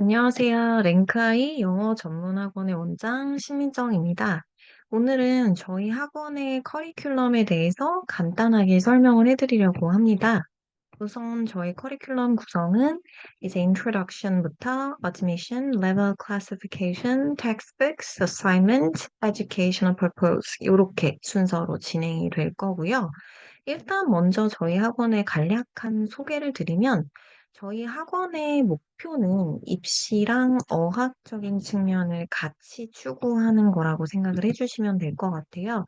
안녕하세요. 랭크아이 영어 전문 학원의 원장 신민정입니다. 오늘은 저희 학원의 커리큘럼에 대해서 간단하게 설명을 해드리려고 합니다. 우선 저희 커리큘럼 구성은 이제 introduction부터 admission, level classification, textbooks, assignment, educational purpose 이렇게 순서로 진행이 될 거고요. 일단 먼저 저희 학원의 간략한 소개를 드리면 저희 학원의 목표는 입시랑 어학적인 측면을 같이 추구하는 거라고 생각을 해주시면 될 것 같아요.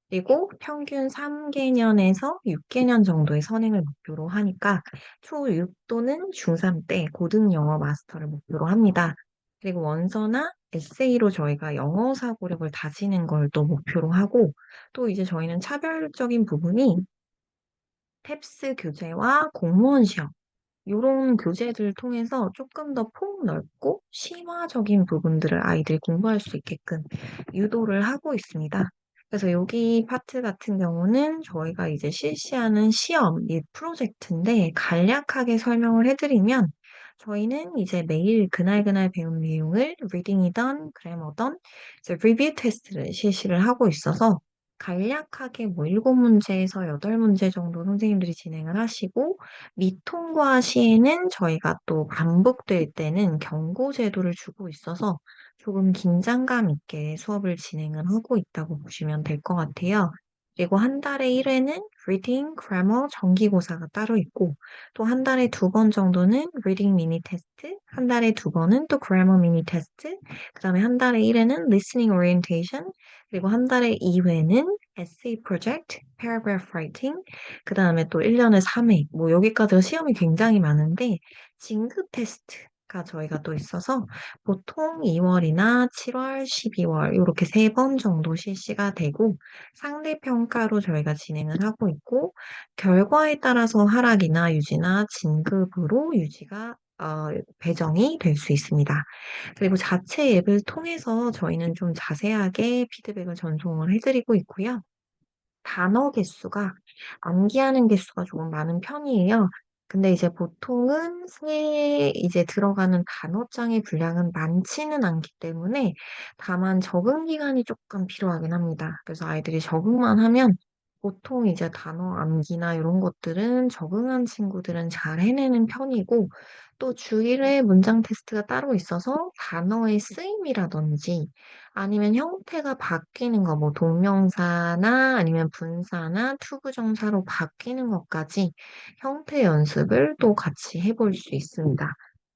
그리고 평균 3개년에서 6개년 정도의 선행을 목표로 하니까 초6 또는 중3 때 고등 영어 마스터를 목표로 합니다. 그리고 원서나 에세이로 저희가 영어 사고력을 다지는 걸 또 목표로 하고 또 이제 저희는 차별적인 부분이 탭스 교재와 공무원 시험 요런 교재들을 통해서 조금 더 폭넓고 심화적인 부분들을 아이들이 공부할 수 있게끔 유도를 하고 있습니다. 그래서 여기 파트 같은 경우는 저희가 이제 실시하는 시험 및 프로젝트인데 간략하게 설명을 해드리면 저희는 이제 매일 그날그날 배운 내용을 리딩이든 그래머든 이제 리뷰 테스트를 실시를 하고 있어서 간략하게 뭐 7문제에서 8문제 정도 선생님들이 진행을 하시고 미통과 시에는 저희가 또 반복될 때는 경고 제도를 주고 있어서 조금 긴장감 있게 수업을 진행을 하고 있다고 보시면 될 것 같아요. 그리고 한 달에 1회는 reading, grammar, 정기고사가 따로 있고 또 한 달에 2번 정도는 reading 미니 테스트, 한 달에 2번은 또 grammar 미니 테스트, 그다음에 한 달에 1회는 listening orientation, 그리고 한 달에 2회는 essay project, paragraph writing, 그 다음에 또 1년에 3회, 뭐 여기까지가 시험이 굉장히 많은데 진급 테스트가 저희가 또 있어서 보통 2월이나 7월, 12월 이렇게 3번 정도 실시가 되고 상대평가로 저희가 진행을 하고 있고 결과에 따라서 하락이나 유지나 진급으로 유지가 배정이 될 수 있습니다. 그리고 자체 앱을 통해서 저희는 좀 자세하게 피드백을 전송을 해드리고 있고요. 단어 개수가 암기하는 개수가 조금 많은 편이에요. 근데 이제 보통은 새에 이제 들어가는 단어장의 분량은 많지는 않기 때문에 다만 적응 기간이 조금 필요하긴 합니다. 그래서 아이들이 적응만 하면 보통 이제 단어 암기나 이런 것들은 적응한 친구들은 잘 해내는 편이고 또 주일에 문장 테스트가 따로 있어서 단어의 쓰임이라든지 아니면 형태가 바뀌는 거, 뭐 동명사나 아니면 분사나 투부정사로 바뀌는 것까지 형태 연습을 또 같이 해볼 수 있습니다.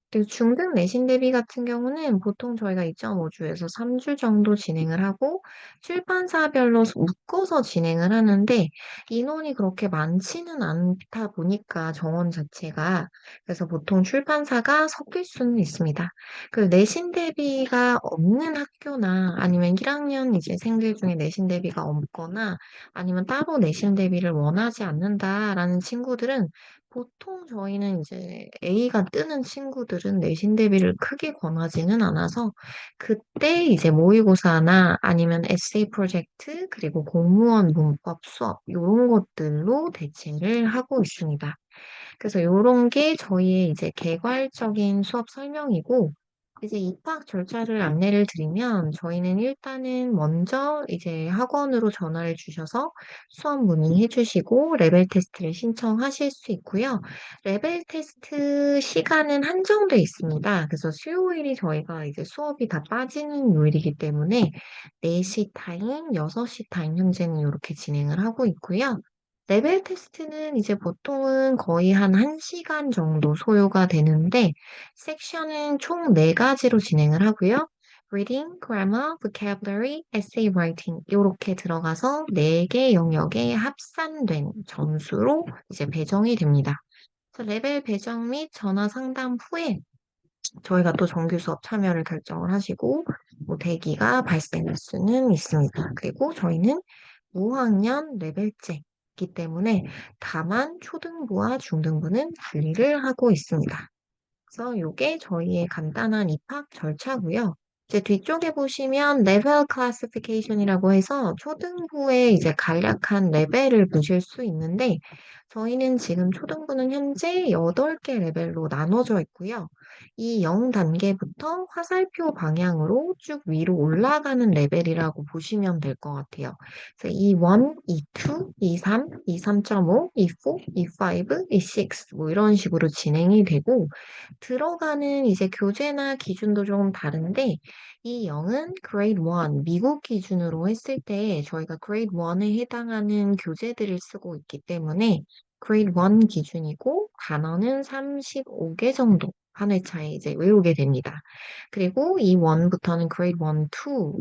그리고 중등 내신 대비 같은 경우는 보통 저희가 2.5주에서 3주 정도 진행을 하고 출판사별로 묶어서 진행을 하는데 인원이 그렇게 많지는 않다 보니까 정원 자체가 그래서 보통 출판사가 섞일 수는 있습니다. 그 내신 대비가 없는 학교나 아니면 1학년 이제 생들 중에 내신 대비가 없거나 아니면 따로 내신 대비를 원하지 않는다라는 친구들은 보통 저희는 이제 A가 뜨는 친구들은 내신 대비를 크게 권하지는 않아서 그때 이제 모의고사나 아니면 에세이 프로젝트 그리고 공무원 문법 수업 요런 것들로 대체를 하고 있습니다. 그래서 요런 게 저희의 이제 개괄적인 수업 설명이고, 이제 입학 절차를 안내를 드리면, 저희는 일단은 먼저 이제 학원으로 전화를 주셔서 수업 문의해 주시고, 레벨 테스트를 신청하실 수 있고요. 레벨 테스트 시간은 한정돼 있습니다. 그래서 수요일이 저희가 이제 수업이 다 빠지는 요일이기 때문에 4시 타임, 6시 타임 현재는 이렇게 진행을 하고 있고요. 레벨 테스트는 이제 보통은 거의 한 1시간 정도 소요가 되는데, 섹션은 총 4가지로 진행을 하고요. reading, grammar, vocabulary, essay writing 이렇게 들어가서 4개 영역에 합산된 점수로 이제 배정이 됩니다. 그래서 레벨 배정 및 전화 상담 후에 저희가 또 정규 수업 참여를 결정을 하시고, 뭐 대기가 발생할 수는 있습니다. 그리고 저희는 무학년 레벨제이기 때문에 다만 초등부와 중등부는 분리를 하고 있습니다. 그래서 이게 저희의 간단한 입학 절차고요. 이제 뒤쪽에 보시면 레벨 클래시피케이션이라고 해서 초등부의 이제 간략한 레벨을 보실 수 있는데 저희는 지금 초등부는 현재 8개 레벨로 나눠져 있고요. 이 0단계부터 화살표 방향으로 쭉 위로 올라가는 레벨이라고 보시면 될 것 같아요. 그래서 E1, E2, E3, E3.5, E4, E5, E6 뭐 이런 식으로 진행이 되고 들어가는 이제 교재나 기준도 좀 다른데 이 영은 grade 1 미국 기준으로 했을 때 저희가 grade 1에 해당하는 교재들을 쓰고 있기 때문에 grade 1 기준이고 단어는 35개 정도 한 회차에 이제 외우게 됩니다. 그리고 이 1부터는 grade 1,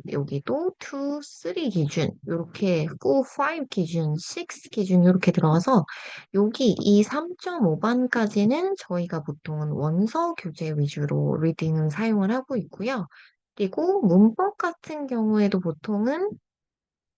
2 여기도 2, 3 기준 요렇게 4, 5 기준, 6 기준 요렇게 들어가서 여기 이 3.5반까지는 저희가 보통은 원서 교재 위주로 리딩은 사용을 하고 있고요. 그리고 문법 같은 경우에도 보통은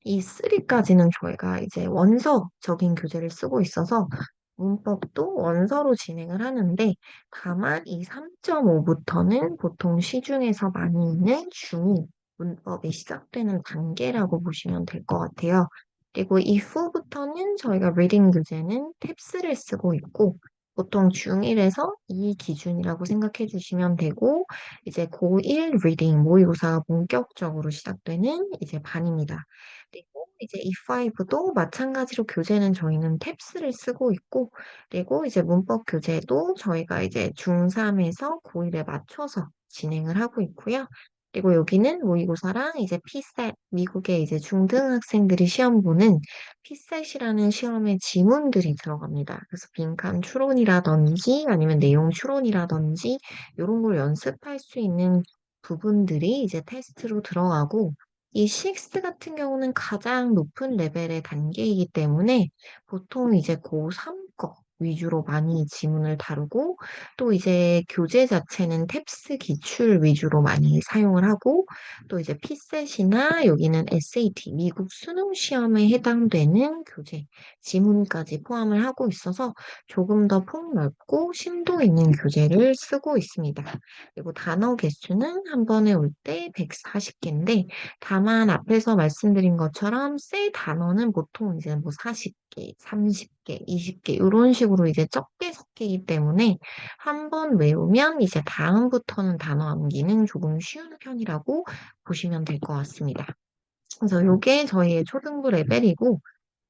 이 3까지는 저희가 이제 원서적인 교재를 쓰고 있어서 문법도 원서로 진행을 하는데 다만 이 3.5부터는 보통 시중에서 많이 있는 중 문법이 시작되는 단계라고 보시면 될 것 같아요. 그리고 이 후부터는 저희가 리딩 교재는 탭스를 쓰고 있고 보통 중1에서 2 기준이라고 생각해 주시면 되고 이제 고1 리딩 모의고사가 본격적으로 시작되는 이제 반입니다. 그리고 이제 E5도 마찬가지로 교재는 저희는 탭스를 쓰고 있고, 그리고 이제 문법 교재도 저희가 이제 중3에서 고1에 맞춰서 진행을 하고 있고요. 그리고 여기는 모의고사랑 이제 피셋, 미국의 이제 중등학생들이 시험 보는 피셋이라는 시험의 지문들이 들어갑니다. 그래서 빈칸 추론이라든지 아니면 내용 추론이라든지 이런 걸 연습할 수 있는 부분들이 이제 테스트로 들어가고 이 CX 같은 경우는 가장 높은 레벨의 단계이기 때문에 보통 이제 고3 거 위주로 많이 지문을 다루고 또 이제 교재 자체는 탭스 기출 위주로 많이 사용을 하고 또 이제 피셋이나 여기는 SAT, 미국 수능 시험에 해당되는 교재, 지문까지 포함을 하고 있어서 조금 더 폭넓고 심도 있는 교재를 쓰고 있습니다. 그리고 단어 개수는 한 번에 올 때 140개인데 다만 앞에서 말씀드린 것처럼 새 단어는 보통 이제 뭐 40개, 30개, 20개 이런 식으로 이제 적게 섞이기 때문에 한 번 외우면 이제 다음부터는 단어 암기는 조금 쉬운 편이라고 보시면 될 것 같습니다. 그래서 요게 저희의 초등부 레벨이고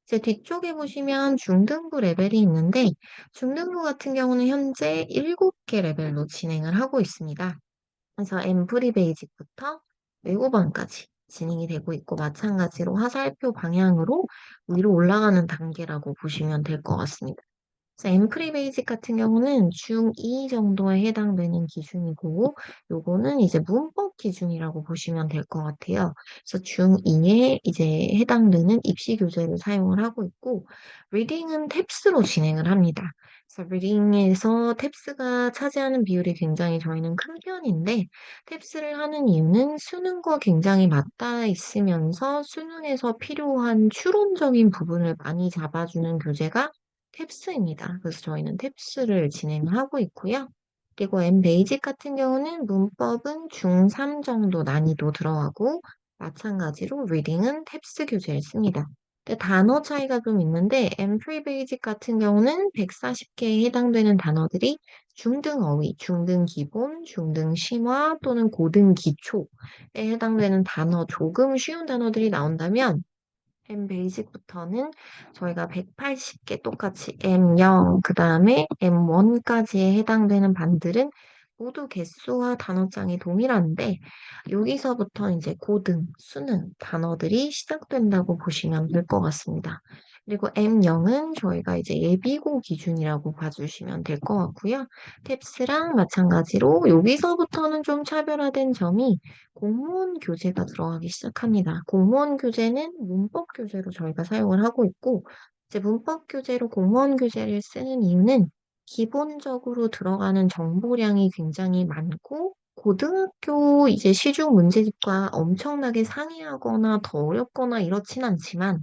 이제 뒤쪽에 보시면 중등부 레벨이 있는데 중등부 같은 경우는 현재 7개 레벨로 진행을 하고 있습니다. 그래서 앰프리 베이직부터 외고반까지 진행이 되고 있고 마찬가지로 화살표 방향으로 위로 올라가는 단계라고 보시면 될 것 같습니다. 그래서 앰프리 베이직 같은 경우는 중2 정도에 해당되는 기준이고 요거는 이제 문법 기준이라고 보시면 될 것 같아요. 그래서 중2에 이제 해당되는 입시 교재를 사용을 하고 있고 리딩은 탭스로 진행을 합니다. 그래서 리딩에서 탭스가 차지하는 비율이 굉장히 저희는 큰 편인데 탭스를 하는 이유는 수능과 굉장히 맞닿아 있으면서 수능에서 필요한 추론적인 부분을 많이 잡아주는 교재가 탭스입니다. 그래서 저희는 탭스를 진행하고 있고요. 그리고 엠베이직 같은 경우는 문법은 중3 정도 난이도 들어가고 마찬가지로 리딩은 탭스 교재를 씁니다. 근데 단어 차이가 좀 있는데 엠프리 베이직 같은 경우는 140개에 해당되는 단어들이 중등 어휘, 중등 기본, 중등 심화 또는 고등 기초에 해당되는 단어, 조금 쉬운 단어들이 나온다면 M 베이직부터는 저희가 180개 똑같이 M0, 그 다음에 M1까지에 해당되는 반들은 모두 개수와 단어장이 동일한데 여기서부터 이제 고등, 수능 단어들이 시작된다고 보시면 될 것 같습니다. 그리고 M0은 저희가 이제 예비고 기준이라고 봐주시면 될 것 같고요. 탭스랑 마찬가지로 여기서부터는 좀 차별화된 점이 공무원 교재가 들어가기 시작합니다. 공무원 교재는 문법 교재로 저희가 사용을 하고 있고, 이제 문법 교재로 공무원 교재를 쓰는 이유는 기본적으로 들어가는 정보량이 굉장히 많고, 고등학교 이제 시중 문제집과 엄청나게 상이하거나 더 어렵거나 이렇진 않지만,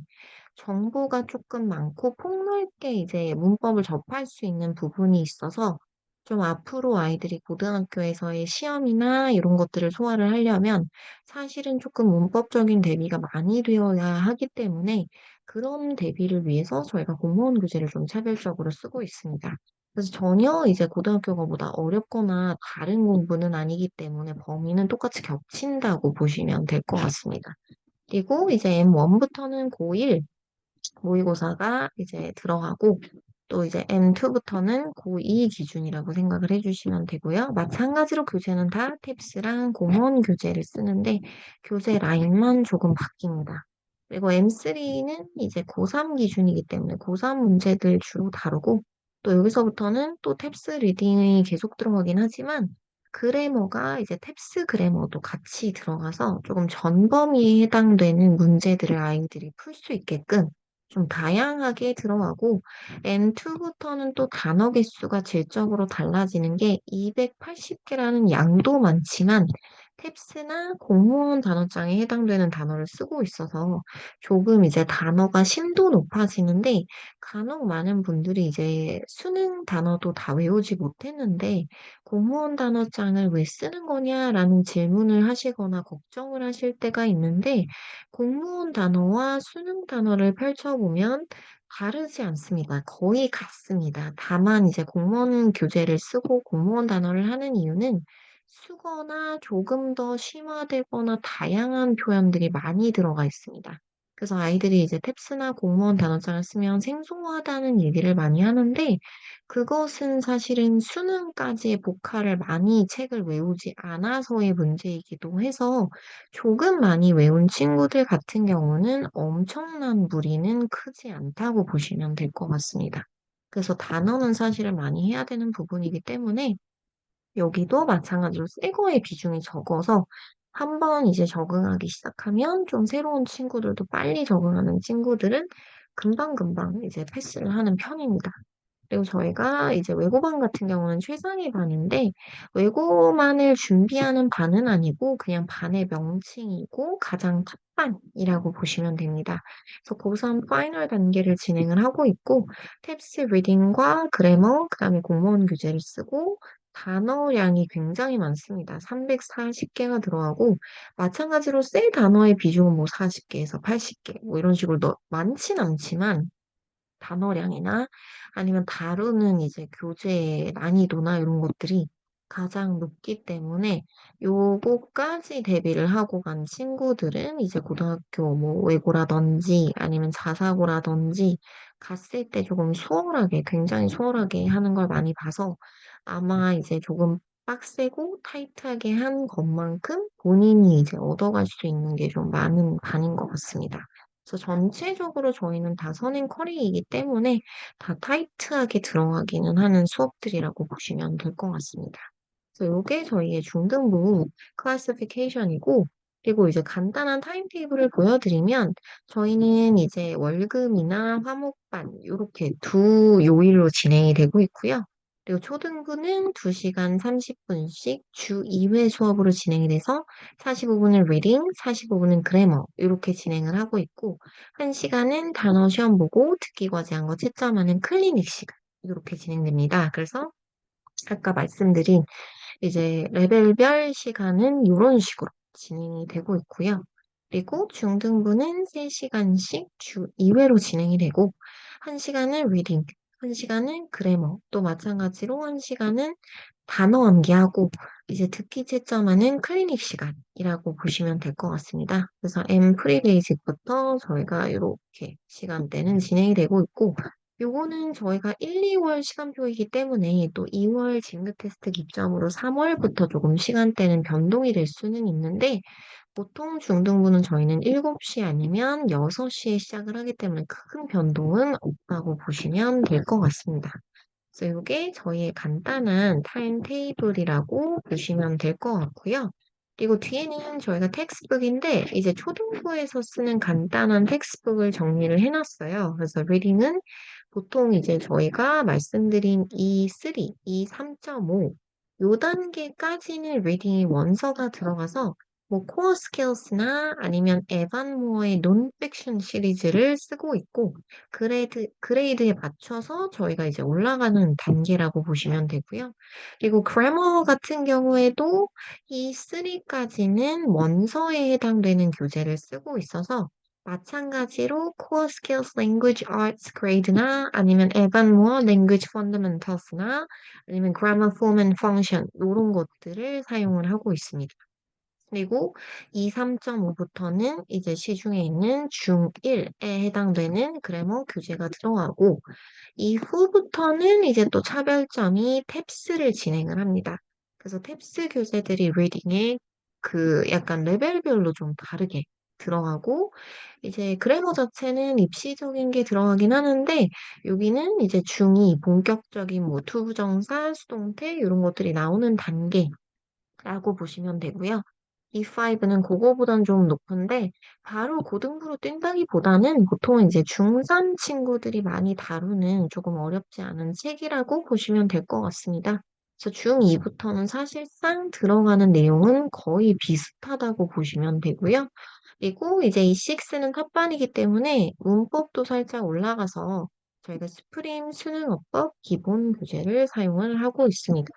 정보가 조금 많고 폭넓게 이제 문법을 접할 수 있는 부분이 있어서 좀 앞으로 아이들이 고등학교에서의 시험이나 이런 것들을 소화를 하려면 사실은 조금 문법적인 대비가 많이 되어야 하기 때문에 그런 대비를 위해서 저희가 공무원 교재를 좀 차별적으로 쓰고 있습니다. 그래서 전혀 이제 고등학교가보다 어렵거나 다른 공부는 아니기 때문에 범위는 똑같이 겹친다고 보시면 될 것 같습니다. 그리고 이제 M1부터는 고1 모의고사가 이제 들어가고 또 이제 M2부터는 고2 기준이라고 생각을 해주시면 되고요. 마찬가지로 교재는 다 탭스랑 공원 교재를 쓰는데 교재 라인만 조금 바뀝니다. 그리고 M3는 이제 고3 기준이기 때문에 고3 문제들 주로 다루고 또 여기서부터는 또 탭스 리딩이 계속 들어가긴 하지만 그래머가 이제 탭스 그래머도 같이 들어가서 조금 전범위에 해당되는 문제들을 아이들이 풀 수 있게끔 좀 다양하게 들어가고 N2부터는 또 단어 개수가 질적으로 달라지는 게 280개라는 양도 많지만 탭스나 공무원 단어장에 해당되는 단어를 쓰고 있어서 조금 이제 단어가 심도 높아지는데 간혹 많은 분들이 이제 수능 단어도 다 외우지 못했는데 공무원 단어장을 왜 쓰는 거냐라는 질문을 하시거나 걱정을 하실 때가 있는데 공무원 단어와 수능 단어를 펼쳐보면 다르지 않습니다. 거의 같습니다. 다만 이제 공무원 교재를 쓰고 공무원 단어를 하는 이유는 수거나 조금 더 심화되거나 다양한 표현들이 많이 들어가 있습니다. 그래서 아이들이 이제 탭스나 공무원 단어장을 쓰면 생소하다는 얘기를 많이 하는데 그것은 사실은 수능까지의 복화를 많이 책을 외우지 않아서의 문제이기도 해서 조금 많이 외운 친구들 같은 경우는 엄청난 무리는 크지 않다고 보시면 될 것 같습니다. 그래서 단어는 사실은 많이 해야 되는 부분이기 때문에 여기도 마찬가지로 새 거의 비중이 적어서 한 번 이제 적응하기 시작하면 좀 새로운 친구들도 빨리 적응하는 친구들은 금방금방 이제 패스를 하는 편입니다. 그리고 저희가 이제 외고반 같은 경우는 최상위 반인데 외고반을 준비하는 반은 아니고 그냥 반의 명칭이고 가장 탑반이라고 보시면 됩니다. 그래서 고3 파이널 단계를 진행을 하고 있고 탭스 리딩과 그래머 그다음에 공무원 교재를 쓰고 단어량이 굉장히 많습니다. 340개가 들어가고 마찬가지로 새 단어의 비중은 뭐 40개에서 80개 뭐 이런 식으로 많진 않지만 단어량이나 아니면 다루는 이제 교재의 난이도나 이런 것들이 가장 높기 때문에 요거까지 대비를 하고 간 친구들은 이제 고등학교 뭐 외고라든지 아니면 자사고라든지 갔을 때 조금 수월하게, 굉장히 수월하게 하는 걸 많이 봐서 아마 이제 조금 빡세고 타이트하게 한 것만큼 본인이 이제 얻어갈 수 있는 게 좀 많은 반인 것 같습니다. 그래서 전체적으로 저희는 다 선행 커리이기 때문에 다 타이트하게 들어가기는 하는 수업들이라고 보시면 될 것 같습니다. 그래서 요게 저희의 중등부 클래시피케이션이고 그리고 이제 간단한 타임테이블을 보여드리면 저희는 이제 월금이나 화목반 요렇게 두 요일로 진행이 되고 있고요. 그리고 초등부는 2시간 30분씩 주 2회 수업으로 진행이 돼서 45분은 리딩, 45분은 그래머 이렇게 진행을 하고 있고 1시간은 단어 시험 보고 듣기 과제한 거 채점하는 클리닉 시간 이렇게 진행됩니다. 그래서 아까 말씀드린 이제 레벨별 시간은 요런 식으로 진행이 되고 있고요. 그리고 중등부는 3시간씩 주 2회로 진행이 되고 1시간은 리딩, 1시간은 그래머, 또 마찬가지로 1시간은 단어 암기하고 이제 듣기 채점하는 클리닉 시간이라고 보시면 될 것 같습니다. 그래서 M 프리베이직부터 저희가 이렇게 시간대는 진행이 되고 있고 요거는 저희가 1, 2월 시간표이기 때문에 또 2월 진급 테스트 기점으로 3월부터 조금 시간대는 변동이 될 수는 있는데 보통 중등부는 저희는 7시 아니면 6시에 시작을 하기 때문에 큰 변동은 없다고 보시면 될 것 같습니다. 그래서 이게 저희의 간단한 타임 테이블이라고 보시면 될 것 같고요. 그리고 뒤에는 저희가 텍스트북인데 이제 초등부에서 쓰는 간단한 텍스트북을 정리를 해놨어요. 그래서 리딩은 보통 이제 저희가 말씀드린 E3, E3.5 요 단계까지는 리딩이 원서가 들어가서 뭐 코어 스킬스나 아니면 에반 모어의 논픽션 시리즈를 쓰고 있고 그레이드에 맞춰서 저희가 이제 올라가는 단계라고 보시면 되고요. 그리고 그래머 같은 경우에도 이 3까지는 원서에 해당되는 교재를 쓰고 있어서 마찬가지로 코어 스킬스 랭귀지 아트스 그레이드나 아니면 에반 모어 랭귀지 펀더멘털스나 아니면 그래머 폼 앤 펑션 요런 것들을 사용을 하고 있습니다. 그리고 이 3.5 부터는 이제 시중에 있는 중1에 해당되는 그래머 교재가 들어가고 이후부터는 이제 또 차별점이 탭스를 진행을 합니다. 그래서 탭스 교재들이 리딩에 그 약간 레벨별로 좀 다르게 들어가고 이제 그래머 자체는 입시적인 게 들어가긴 하는데 여기는 이제 중2 본격적인 뭐 투부정사, 수동태 요런 것들이 나오는 단계 라고 보시면 되고요. E5는 그거보단 좀 높은데 바로 고등부로 뛴다기보다는 보통은 이제 중3 친구들이 많이 다루는 조금 어렵지 않은 책이라고 보시면 될 것 같습니다. 그래서 중2부터는 사실상 들어가는 내용은 거의 비슷하다고 보시면 되고요. 그리고 이제 E6는 탑반이기 때문에 문법도 살짝 올라가서 저희가 스프림 수능어법 기본 교재를 사용을 하고 있습니다.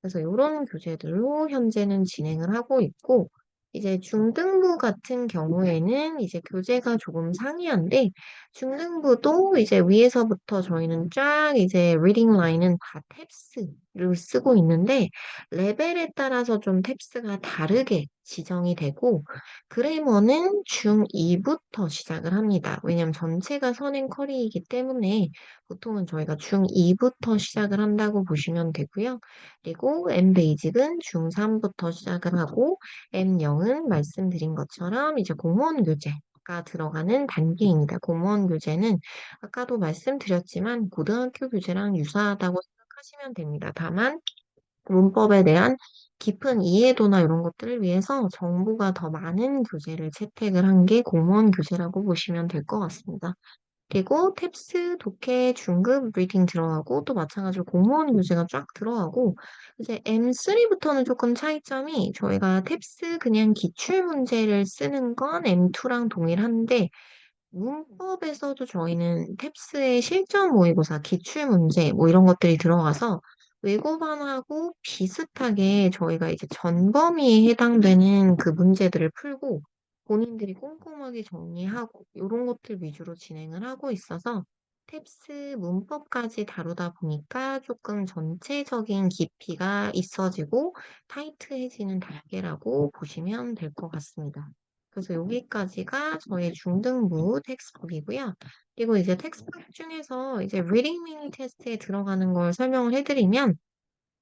그래서 요런 교재들로 현재는 진행을 하고 있고 이제 중등부 같은 경우에는 이제 교재가 조금 상이한데 중등부도 이제 위에서부터 저희는 쫙 이제 리딩 라인은 다 탭스를 쓰고 있는데 레벨에 따라서 좀 탭스가 다르게 지정이 되고 그래머는 중2부터 시작을 합니다. 왜냐하면 전체가 선행 커리이기 때문에 보통은 저희가 중2부터 시작을 한다고 보시면 되고요. 그리고 엠베이직은 중3부터 시작을 하고 M영은 말씀드린 것처럼 이제 공무원 교재가 들어가는 단계입니다. 공무원 교재는 아까도 말씀드렸지만 고등학교 교재랑 유사하다고 생각하시면 됩니다. 다만 문법에 대한 깊은 이해도나 이런 것들을 위해서 정보가 더 많은 교재를 채택을 한 게 공무원 교재라고 보시면 될 것 같습니다. 그리고 탭스, 독해, 중급 리딩 들어가고 또 마찬가지로 공무원 교재가 쫙 들어가고 이제 M3부터는 조금 차이점이 저희가 탭스 그냥 기출 문제를 쓰는 건 M2랑 동일한데 문법에서도 저희는 탭스의 실전 모의고사, 기출 문제 뭐 이런 것들이 들어가서 외고반하고 비슷하게 저희가 이제 전범위에 해당되는 그 문제들을 풀고 본인들이 꼼꼼하게 정리하고 요런 것들 위주로 진행을 하고 있어서 탭스 문법까지 다루다 보니까 조금 전체적인 깊이가 있어지고 타이트해지는 단계라고 보시면 될 것 같습니다. 그래서 여기까지가 저의 중등부 텍스트북이고요. 그리고 이제 텍스트북 중에서 이제 리딩 미니 테스트에 들어가는 걸 설명을 해드리면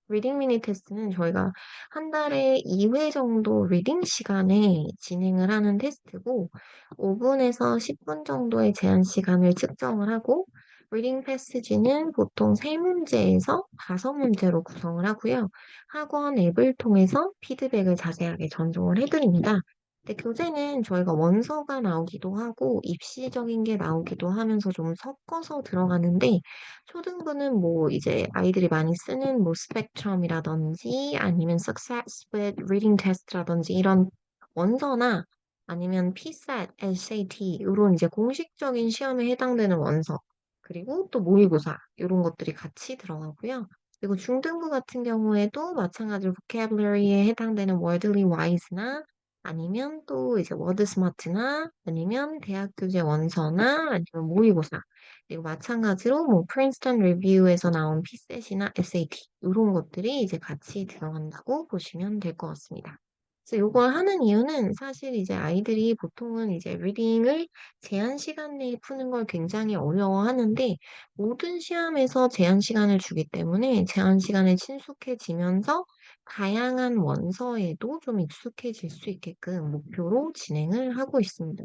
리딩 미니 테스트는 저희가 한 달에 2회 정도 리딩 시간에 진행을 하는 테스트고 5분에서 10분 정도의 제한 시간을 측정을 하고 리딩 패스지는 보통 3문제에서 5문제로 구성을 하고요. 학원 앱을 통해서 피드백을 자세하게 전송을 해드립니다. 근데 교재는 저희가 원서가 나오기도 하고 입시적인 게 나오기도 하면서 좀 섞어서 들어가는데 초등부는 뭐 이제 아이들이 많이 쓰는 뭐 스펙트럼이라든지 아니면 Success with Reading Test라든지 이런 원서나 아니면 PSAT, SAT 요런 이제 공식적인 시험에 해당되는 원서 그리고 또 모의고사 요런 것들이 같이 들어가고요. 그리고 중등부 같은 경우에도 마찬가지로 vocabulary에 해당되는 wordly wise나 아니면 또 이제 워드 스마트나 아니면 대학 교재 원서나 아니면 모의고사 그리고 마찬가지로 뭐 프린스턴 리뷰에서 나온 피셋이나 SAT 요런 것들이 이제 같이 들어간다고 보시면 될 것 같습니다. 그래서 요걸 하는 이유는 사실 이제 아이들이 보통은 이제 리딩을 제한 시간 내에 푸는 걸 굉장히 어려워하는데 모든 시험에서 제한 시간을 주기 때문에 제한 시간에 친숙해지면서 다양한 원서에도 좀 익숙해질 수 있게끔 목표로 진행을 하고 있습니다.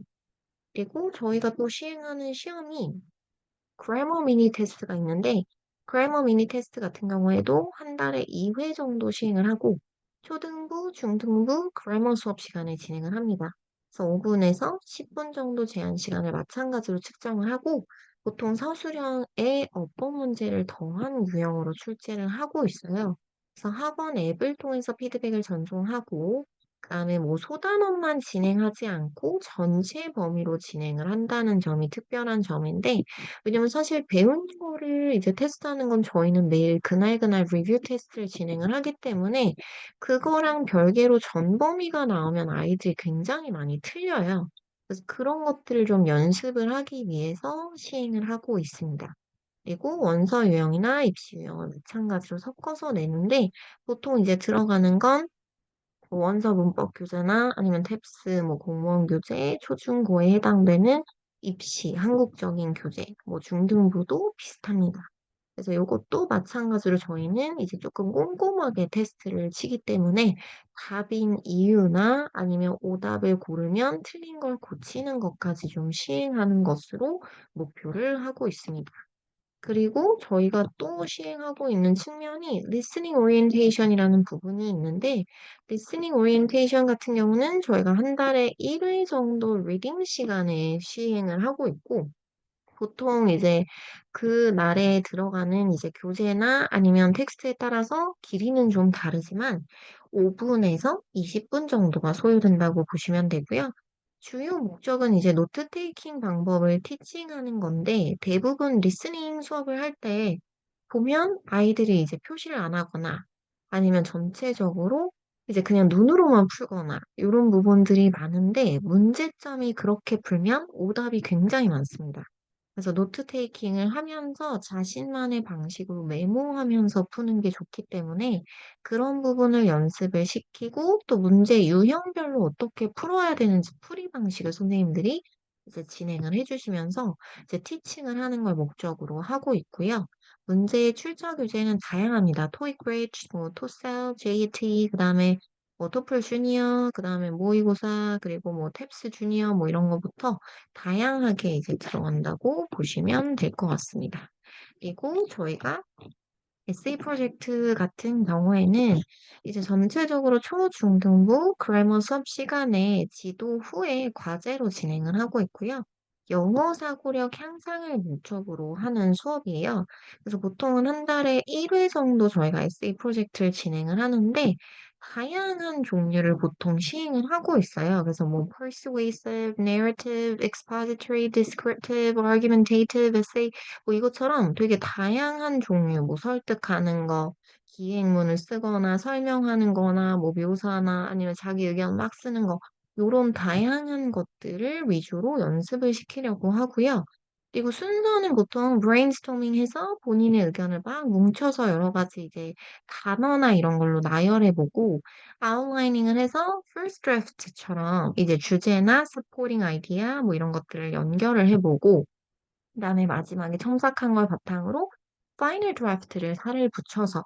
그리고 저희가 또 시행하는 시험이 그래머 미니 테스트가 있는데 그래머 미니 테스트 같은 경우에도 한 달에 2회 정도 시행을 하고 초등부, 중등부 그래머 수업 시간에 진행을 합니다. 그래서 5분에서 10분 정도 제한 시간을 마찬가지로 측정을 하고 보통 서술형에 어법 문제를 더한 유형으로 출제를 하고 있어요. 그래서 학원 앱을 통해서 피드백을 전송하고 그다음에 뭐 소단원만 진행하지 않고 전체 범위로 진행을 한다는 점이 특별한 점인데, 왜냐면 사실 배운 거를 이제 테스트하는 건 저희는 매일 그날그날 리뷰 테스트를 진행을 하기 때문에 그거랑 별개로 전 범위가 나오면 아이들이 굉장히 많이 틀려요. 그래서 그런 것들을 좀 연습을 하기 위해서 시행을 하고 있습니다. 그리고 원서 유형이나 입시 유형을 마찬가지로 섞어서 내는데, 보통 이제 들어가는 건 뭐 원서 문법 교재나 아니면 탭스 뭐 공무원 교재, 초중고에 해당되는 입시, 한국적인 교재, 뭐 중등부도 비슷합니다. 그래서 요것도 마찬가지로 저희는 이제 조금 꼼꼼하게 테스트를 치기 때문에 답인 이유나 아니면 오답을 고르면 틀린 걸 고치는 것까지 좀 시행하는 것으로 목표를 하고 있습니다. 그리고 저희가 또 시행하고 있는 측면이 리스닝 오리엔테이션이라는 부분이 있는데, 리스닝 오리엔테이션 같은 경우는 저희가 한 달에 1회 정도 리딩 시간에 시행을 하고 있고, 보통 이제 그날에 들어가는 이제 교재나 아니면 텍스트에 따라서 길이는 좀 다르지만 5 분에서 20분 정도가 소요된다고 보시면 되고요. 주요 목적은 이제 노트 테이킹 방법을 티칭하는 건데, 대부분 리스닝 수업을 할 때 보면 아이들이 이제 표시를 안 하거나 아니면 전체적으로 이제 그냥 눈으로만 풀거나 요런 부분들이 많은데, 문제점이 그렇게 풀면 오답이 굉장히 많습니다. 그래서 노트 테이킹을 하면서 자신만의 방식으로 메모하면서 푸는 게 좋기 때문에 그런 부분을 연습을 시키고, 또 문제 유형별로 어떻게 풀어야 되는지 풀이 방식을 선생님들이 이제 진행을 해 주시면서 이제 티칭을 하는 걸 목적으로 하고 있고요. 문제의 출제 교재는 다양합니다. 토익 브릿지, 뭐 토셀, JET, 그다음에 뭐 토플 주니어, 그다음에 모의고사, 그리고 뭐 탭스 주니어 뭐 이런 거부터 다양하게 이제 들어간다고 보시면 될 것 같습니다. 그리고 저희가 에세이 프로젝트 같은 경우에는 이제 전체적으로 초, 중, 등부 그래머 수업 시간에 지도 후에 과제로 진행을 하고 있고요. 영어 사고력 향상을 목적으로 하는 수업이에요. 그래서 보통은 한 달에 1회 정도 저희가 에세이 프로젝트를 진행을 하는데, 다양한 종류를 보통 시행을 하고 있어요. 그래서 뭐 persuasive, narrative, expository, descriptive, argumentative essay 뭐 이것처럼 되게 다양한 종류, 뭐 설득하는 거, 기행문을 쓰거나 설명하는 거나 뭐 묘사나 아니면 자기 의견 막 쓰는 거, 요런 다양한 것들을 위주로 연습을 시키려고 하고요. 그리고 순서는 보통 브레인스토밍 해서 본인의 의견을 막 뭉쳐서 여러 가지 이제 단어나 이런 걸로 나열해 보고, 아웃라이닝을 해서 first draft처럼 이제 주제나 supporting idea 뭐 이런 것들을 연결을 해 보고, 그다음에 마지막에 첨삭한 걸 바탕으로 파이널 드래프트를 살을 붙여서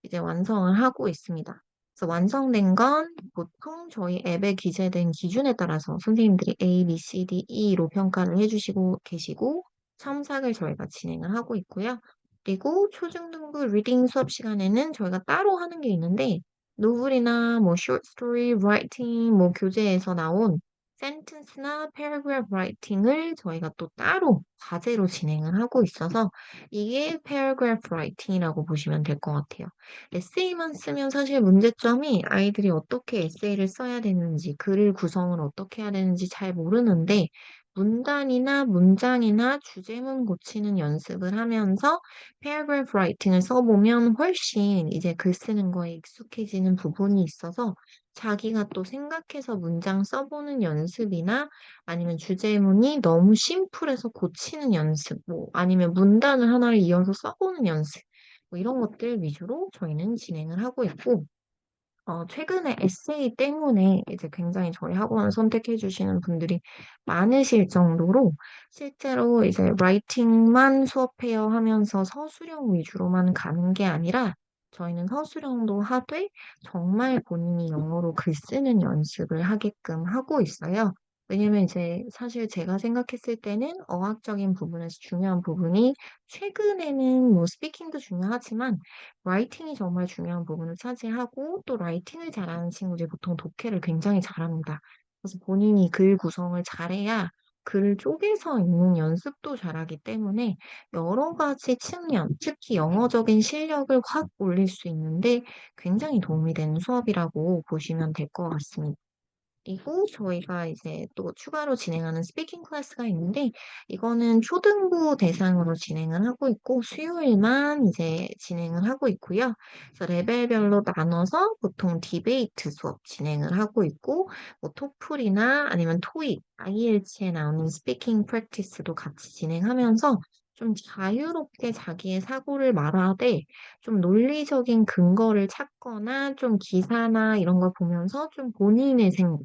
이제 완성을 하고 있습니다. 그래서 완성된 건 보통 저희 앱에 기재된 기준에 따라서 선생님들이 A, B, C, D, E로 평가를 해 주시고 계시고, 첨삭을 저희가 진행을 하고 있고요. 그리고 초중등부 리딩 수업 시간에는 저희가 따로 하는 게 있는데, 노블이나 뭐 short story writing 뭐 교재에서 나온 센텐스나 paragraph writing을 저희가 또 따로 과제로 진행을 하고 있어서 이게 paragraph writing이라고 보시면 될 것 같아요. 에세이만 쓰면 사실 문제점이 아이들이 어떻게 에세이를 써야 되는지, 글을 구성을 어떻게 해야 되는지 잘 모르는데, 문단이나 문장이나 주제문 고치는 연습을 하면서 paragraph writing을 써보면 훨씬 이제 글 쓰는 거에 익숙해지는 부분이 있어서 자기가 또 생각해서 문장 써보는 연습이나 아니면 주제문이 너무 심플해서 고치는 연습, 뭐 아니면 문단을 하나를 이어서 써보는 연습, 뭐 이런 것들 위주로 저희는 진행을 하고 있고, 최근에 에세이 때문에 이제 굉장히 저희 학원을 선택해 주시는 분들이 많으실 정도로, 실제로 이제 라이팅만 수업해요 하면서 서술형 위주로만 가는 게 아니라 저희는 서술형도 하되 정말 본인이 영어로 글 쓰는 연습을 하게끔 하고 있어요. 왜냐면 이제 사실 제가 생각했을 때는 어학적인 부분에서 중요한 부분이, 최근에는 뭐 스피킹도 중요하지만 라이팅이 정말 중요한 부분을 차지하고, 또 라이팅을 잘하는 친구들이 보통 독해를 굉장히 잘합니다. 그래서 본인이 글 구성을 잘해야 글을 쪼개서 읽는 연습도 잘하기 때문에 여러 가지 측면, 특히 영어적인 실력을 확 올릴 수 있는데 굉장히 도움이 되는 수업이라고 보시면 될 것 같습니다. 그리고 저희가 이제 또 추가로 진행하는 스피킹 클래스가 있는데 이거는 초등부 대상으로 진행을 하고 있고 수요일만 이제 진행을 하고 있고요. 그래서 레벨별로 나눠서 보통 디베이트 수업 진행을 하고 있고 뭐 토플이나 아니면 토익, IELTS에 나오는 스피킹 프랙티스도 같이 진행하면서 좀 자유롭게 자기의 사고를 말하되 좀 논리적인 근거를 찾거나 좀 기사나 이런 걸 보면서 좀 본인의 생각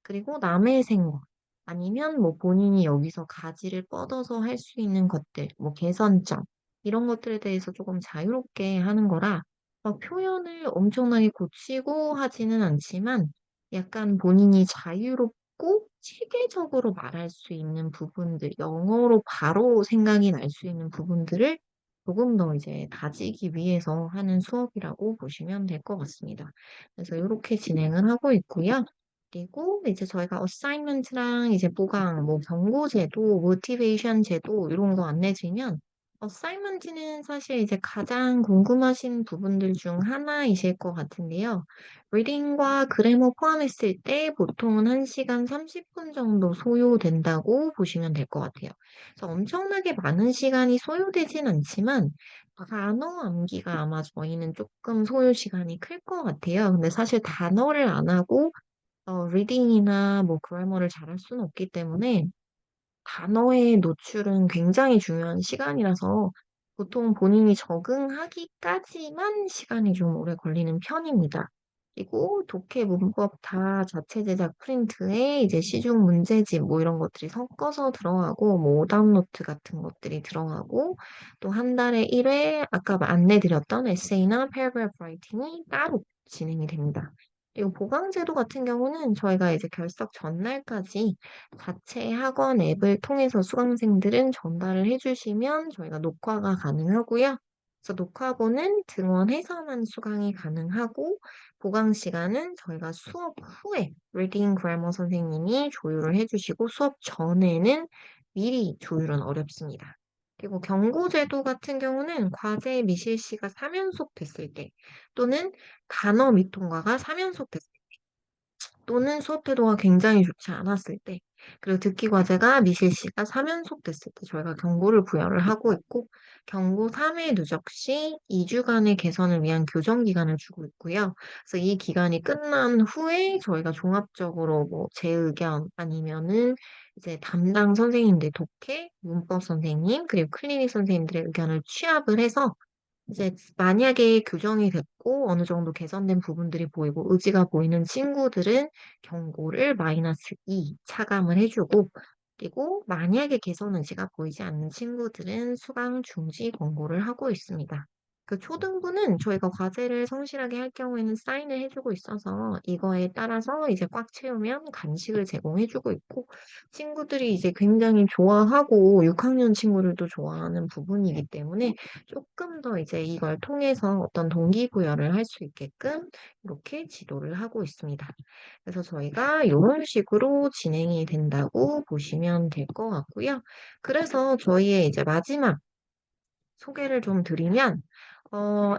그리고 남의 생각 아니면 뭐 본인이 여기서 가지를 뻗어서 할 수 있는 것들 뭐 개선점 이런 것들에 대해서 조금 자유롭게 하는 거라 막 표현을 엄청나게 고치고 하지는 않지만 약간 본인이 자유롭고 체계적으로 말할 수 있는 부분들, 영어로 바로 생각이 날 수 있는 부분들을 조금 더 이제 다지기 위해서 하는 수업이라고 보시면 될 것 같습니다. 그래서 요렇게 진행을 하고 있고요. 그리고 이제 저희가 어사이먼트랑 이제 보강, 뭐 경고 제도, 모티베이션 제도 이런 거 안내 드리면 어사이먼트는 사실 이제 가장 궁금하신 부분들 중 하나이실 것 같은데요. 리딩과 그래머 포함했을 때 보통은 1 시간 30분 정도 소요된다고 보시면 될 것 같아요. 그래서 엄청나게 많은 시간이 소요되진 않지만 단어 암기가 아마 저희는 쪼끔 소요 시간이 클 것 같아요. 근데 사실 단어를 안 하고 리딩이나 뭐 그래머를 잘할 수는 없기 때문에 단어의 노출은 굉장히 중요한 시간이라서 보통 본인이 적응하기까지만 시간이 좀 오래 걸리는 편입니다. 그리고 독해 문법 다 자체 제작 프린트에 이제 시중 문제집 뭐 이런 것들이 섞어서 들어가고 뭐 오답 노트 같은 것들이 들어가고 또 한 달에 1회 아까 안내 드렸던 에세이나 패러그래프 라이팅이 따로 진행이 됩니다. 그리고 보강 제도 같은 경우는 저희가 이제 결석 전날까지 자체 학원 앱을 통해서 수강생들은 전달을 해 주시면 저희가 녹화가 가능하고요. 그래서 녹화본은 등원해서만 수강이 가능하고 보강 시간은 저희가 수업 후에 리딩 그래머 선생님이 조율을 해 주시고 수업 전에는 미리 조율은 어렵습니다. 그리고 경고 제도 같은 경우는 과제 미실시가 3 연속 됐을 때 또는 단어 미통과가 3 연속 됐을 때 또는 수업 태도가 굉장히 좋지 않았을 때 그리고 듣기 과제가 미실시가 3 연속 됐을 때 저희가 경고를 부여를 하고 있고 경고 3회 누적 시 2 주간의 개선을 위한 교정 기간을 주고 있고요. 그래서 이 기간이 끝난 후에 저희가 종합적으로 뭐 제 의견 아니면은 이제 담당 선생님들 독해, 문법 선생님 그리고 클리닉 선생님들의 의견을 취합을 해서 이제 만약에 교정이 됐고 어느 정도 개선된 부분들이 보이고 의지가 보이는 친구들은 경고를 -2 차감을 해 주고 그리고 만약에 개선 의지가 보이지 않는 친구들은 수강 중지 권고를 하고 있습니다. 그 초등부는 저희가 과제를 성실하게 할 경우에는 사인을 해 주고 있어서 이거에 따라서 이제 꽉 채우면 간식을 제공해 주고 있고 친구들이 이제 굉장히 좋아하고 6 학년 친구들도 좋아하는 부분이기 때문에 쪼끔 더 이제 이걸 통해서 어떤 동기부여를 할 수 있게끔 이렇게 지도를 하고 있습니다. 그래서 저희가 요런 식으로 진행이 된다고 보시면 될 것 같고요. 그래서 저희의 이제 마지막 소개를 좀 드리면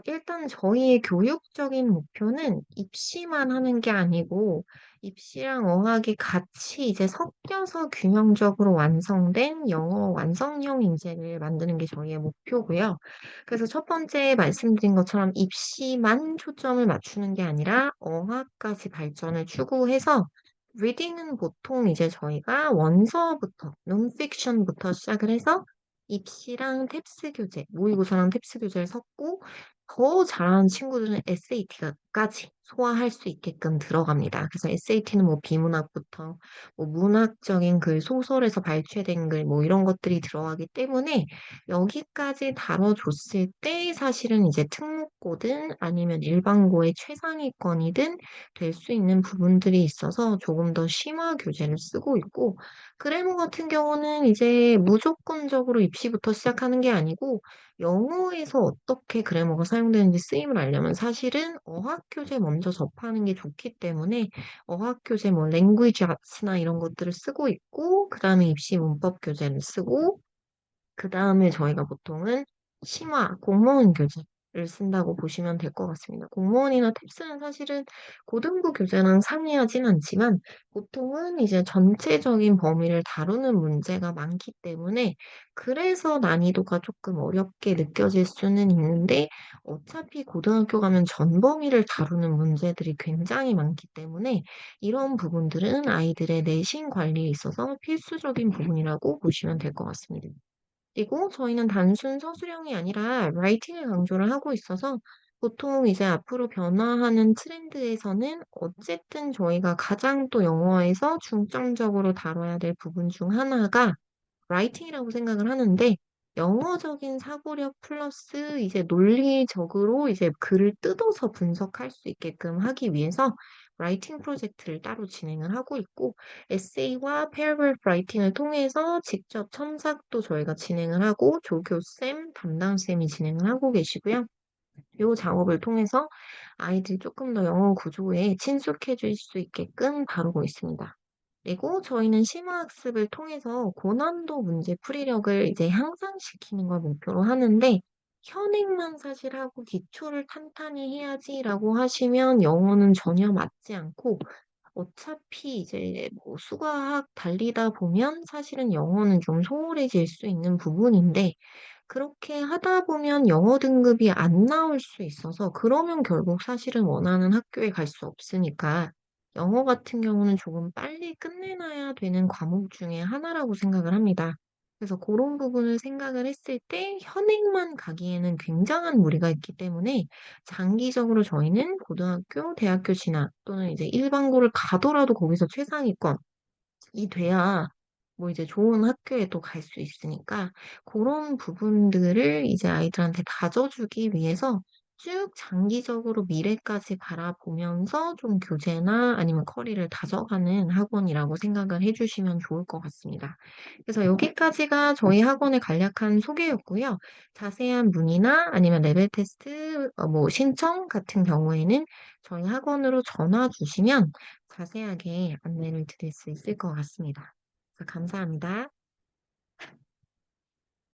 일단 저희의 교육적인 목표는 입시만 하는 게 아니고 입시랑 어학이 같이 이제 섞여서 균형적으로 완성된 영어 완성형 인재를 만드는 게 저희의 목표고요. 그래서 첫 번째 말씀드린 것처럼 입시만 초점을 맞추는 게 아니라 어학까지 발전을 추구해서 리딩은 보통 이제 저희가 원서부터 논픽션부터 시작을 해서 입시랑 탭스 교재, 모의고사랑 탭스 교재를 섞고 더 잘하는 친구들은 SAT 까지 소화할 수 있게끔 들어갑니다. 그래서 SAT는 뭐 비문학부터 뭐 문학적인 글, 소설에서 발췌된 글 뭐 이런 것들이 들어가기 때문에 여기까지 다뤄줬을 때 사실은 이제 특목고든 아니면 일반고의 최상위권이든 될 수 있는 부분들이 있어서 조금 더 심화 교재를 쓰고 있고 그래머 같은 경우는 이제 무조건적으로 입시부터 시작하는 게 아니고 영어에서 어떻게 그래머가 사용되는지 쓰임을 알려면 사실은 어학 어학 교재 먼저 접하는 게 좋기 때문에 어학 교재 뭐 랭귀지 아츠나 이런 것들을 쓰고 있고 그다음에 입시 문법 교재를 쓰고 그다음에 저희가 보통은 심화, 공무원 교재를 쓴다고 보시면 될 것 같습니다. 공무원이나 탭스는 사실은 고등부 교재랑 상이하진 않지만 보통은 이제 전체적인 범위를 다루는 문제가 많기 때문에 그래서 난이도가 조금 어렵게 느껴질 수는 있는데 어차피 고등학교 가면 전 범위를 다루는 문제들이 굉장히 많기 때문에 이런 부분들은 아이들의 내신 관리에 있어서 필수적인 부분이라고 보시면 될 것 같습니다. 그리고 저희는 단순 서술형이 아니라 라이팅을 강조를 하고 있어서 보통 이제 앞으로 변화하는 트렌드에서는 어쨌든 저희가 가장 또 영어에서 중점적으로 다뤄야 될 부분 중 하나가 라이팅이라고 생각을 하는데 영어적인 사고력 플러스 이제 논리적으로 이제 글을 뜯어서 분석할 수 있게끔 하기 위해서 라이팅 프로젝트를 따로 진행을 하고 있고 에세이와 패러그래프 라이팅을 통해서 직접 첨삭도 저희가 진행을 하고 조교쌤, 담당쌤이 진행을 하고 계시고요. 요 작업을 통해서 아이들이 조금 더 영어 구조에 친숙해질 수 있게끔 다루고 있습니다. 그리고 저희는 심화학습을 통해서 고난도 문제 풀이력을 이제 향상시키는 걸 목표로 하는데 현행만 사실 하고 기초를 탄탄히 해야지라고 하시면 영어는 전혀 맞지 않고 어차피 이제 뭐 수과학 달리다 보면 사실은 영어는 좀 소홀해질 수 있는 부분인데 그렇게 하다 보면 영어 등급이 안 나올 수 있어서 그러면 결국 사실은 원하는 학교에 갈 수 없으니까 영어 같은 경우는 조금 빨리 끝내놔야 되는 과목 중에 하나라고 생각을 합니다. 그래서 그런 부분을 생각을 했을 때 현행만 가기에는 굉장한 무리가 있기 때문에 장기적으로 저희는 고등학교, 대학교 진학 또는 이제 일반고를 가더라도 거기서 최상위권 이 돼야 뭐 이제 좋은 학교에 또 갈 수 있으니까 고런 부분들을 이제 아이들한테 다져 주기 위해서 쭉 장기적으로 미래까지 바라보면서 좀 교재나 아니면 커리를 다져가는 학원이라고 생각을 해 주시면 좋을 것 같습니다. 그래서 여기까지가 저희 학원의 간략한 소개였고요. 자세한 문의나 아니면 레벨 테스트 뭐 신청 같은 경우에는 저희 학원으로 전화 주시면 자세하게 안내를 드릴 수 있을 것 같습니다. 감사합니다.